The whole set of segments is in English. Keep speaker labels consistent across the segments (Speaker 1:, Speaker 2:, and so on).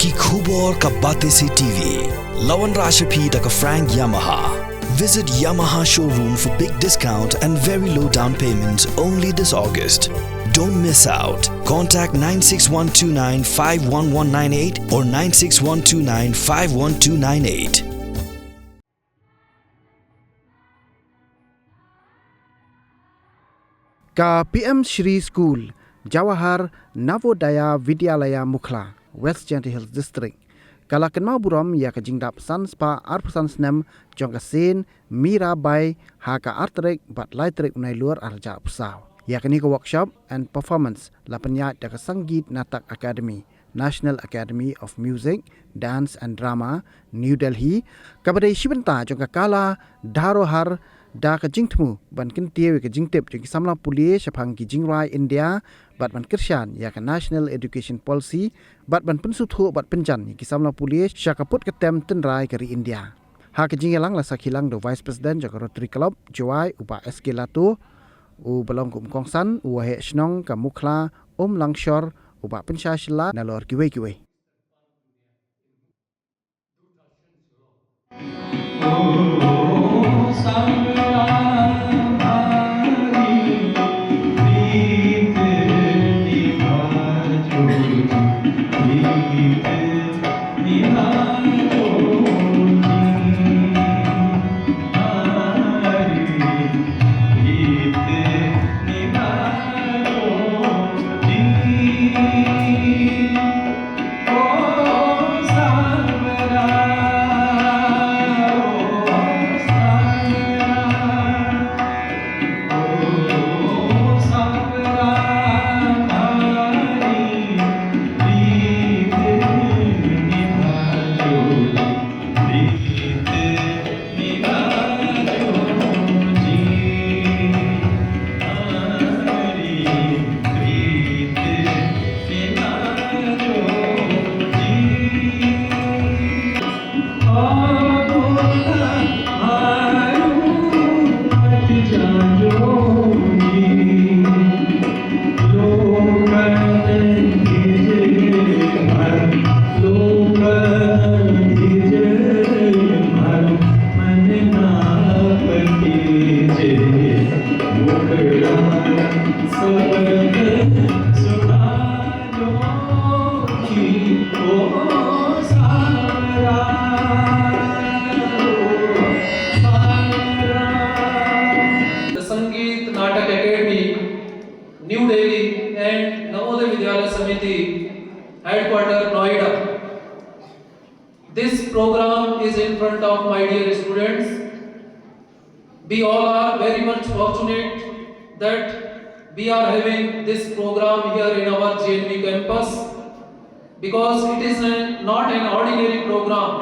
Speaker 1: ki khubor ka bate se TV. Lawan Rashapi taka Frank Yamaha. Visit Yamaha showroom for big discount and very low down payments only this August. Don't miss out. Contact 96129 51198 or 96129 51298.
Speaker 2: Ka PM Shri School, Jawahar Navodaya Vidyalaya Mukhla, West Gentle Hills District. Kalakan mau buram ya ka jingdap sanspa arpusan snem jongka sen Mirabai haka artrek bat laitrek unai luar arja pusau. Ya ka ni ka workshop and performance lapanya da ka Sangeet Natak Academy, National Academy of Music, Dance and Drama, New Delhi. Kabadai shibanta jongka kala dharohar da ka jingtmu ban kin tiewi ka jingtep jong ki samla Pule Shaphang ki Jingrwai India bat ban kirshan ya ka National Education Policy bat ban pensuthu bat penjan ki samla Pule syakaput ka tem tenrai kari India ha ka jingelang la sakhilang do Vice President jong Rotary Club Jingrwai upa SK Lato u balong kum kongsan u he snong ka Mukhla langshor upa Pynshlur na lor kiwe
Speaker 3: Sangeet Natak Academy, New Delhi and Navodaya Vidyalaya Samiti, headquarter Noida. This program is in front of my dear students. We all are very much fortunate that we are having this program here in our JNV campus because it is not an ordinary program.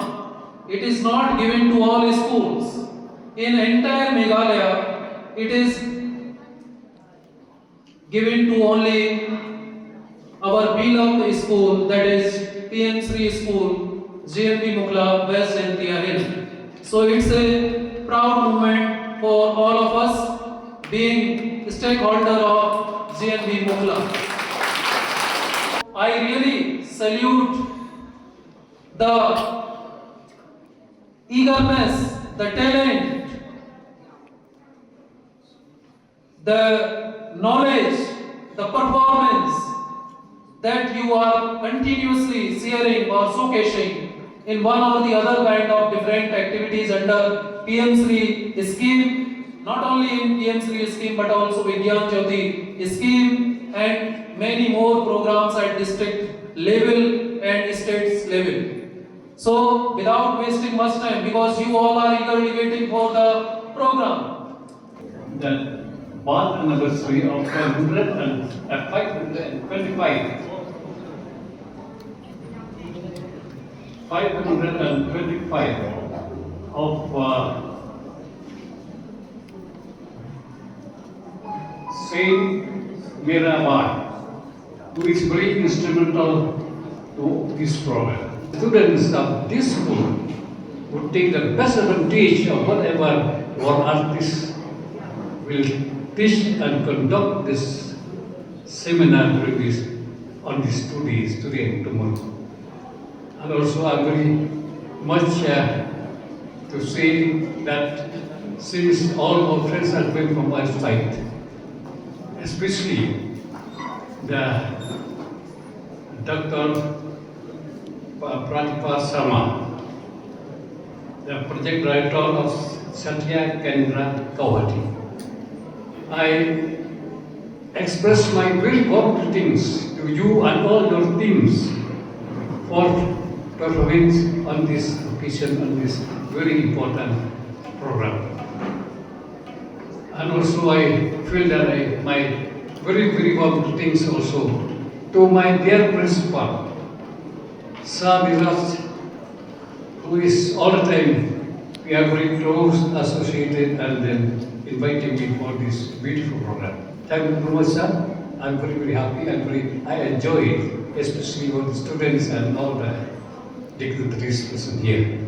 Speaker 3: It is not given to all schools. In entire Meghalaya, it is given to only our beloved school, that is Pynshlur school, JNV Mukhla, West Gentle Hills. So it's a proud moment for all of us being stakeholder of JNV Mukhla. I really salute the eagerness, the talent, the knowledge, the performance that you are continuously sharing or showcasing in one or the other kind of different activities under PM3 scheme, not only in PM3 scheme but also Vigyan Jyoti scheme and many more programs at district level and states level. So without wasting much time, because you all are eagerly waiting for the program.
Speaker 4: The birth anniversary of 525 of Saint Mirabai, who is very instrumental to this program. Students of this school would take the best advantage of whatever our artists will teach and conduct this seminar on this student tomorrow. And also I'm very much to say that since all our friends are going from outside, especially the Dr. Pratipar Sharma, the project director of Satya Kendra Kawati. I express my very warm greetings to you and all your teams for performing on this occasion, on this very important program. And also I feel that my very warm greetings also to my dear principal, Sir Viraj, who is all the time, we are very close, associated, and then inviting me for this beautiful program. Thank you very much, sir. I'm very happy and I enjoy it, especially for the students and all the dignitaries present here.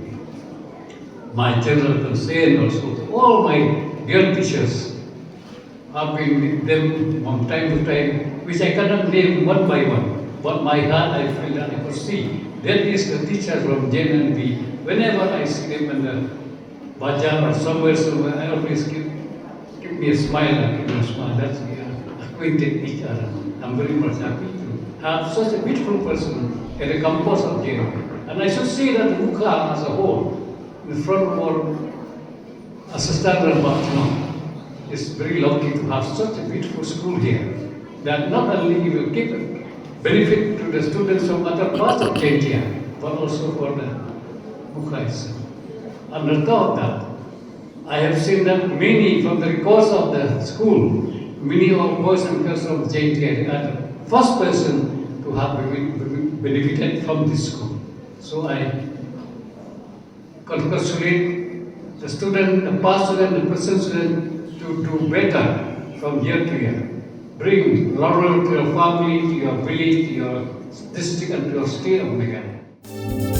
Speaker 4: My general concern also to all my dear teachers. I've been with them from time to time, which I cannot name one by one. But my heart, I feel that I could see. That is the teacher from JNB. Whenever I see them in the bazaar or somewhere, I always give me a smile and give me a smile. That's we are acquainted each other. I'm very much happy to have such a beautiful person at the campus of JNB. And I should say that the Mukha as a whole, in front of our assistant Rabbatno, is very lucky to have such a beautiful school here. That not only will give a benefit to the students from other parts of India, but also for the Mukhais. And on top of that, I have seen that many from the records of the school, many of boys and girls from JNT are the first person to have benefited from this school. So I congratulate the student, the past student, the present student to do better from year to year. Bring laurel to your family, to your village, to your district, and to your state of Meghalaya.